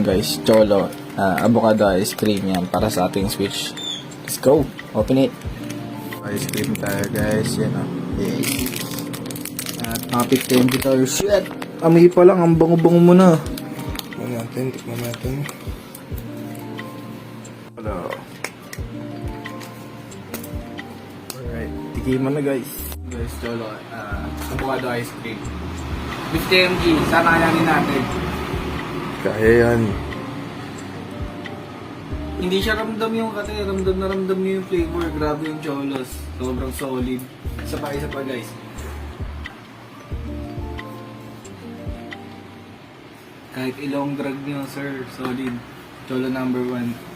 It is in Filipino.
yan guys, Cholo, avocado ice cream yan para sa ating switch. Let's go, open it. Ice cream tayo guys, yan o. Yes. At mga 15 tayo, shit! Amoy pa lang, ang bango-bango mo na. Tikman natin. Hello. Alright, tikiman na guys. Guys, Cholo, avocado ice cream. 50 mg, sana kayanin natin. Kaya yan. Hindi siya ramdam yung kate, ramdam na ramdam niyo yung flavor. Grabe yung Cholos. Sobrang solid. Isa pa guys. Kahit ilong drag niyo, sir, solid. Cholo number 1.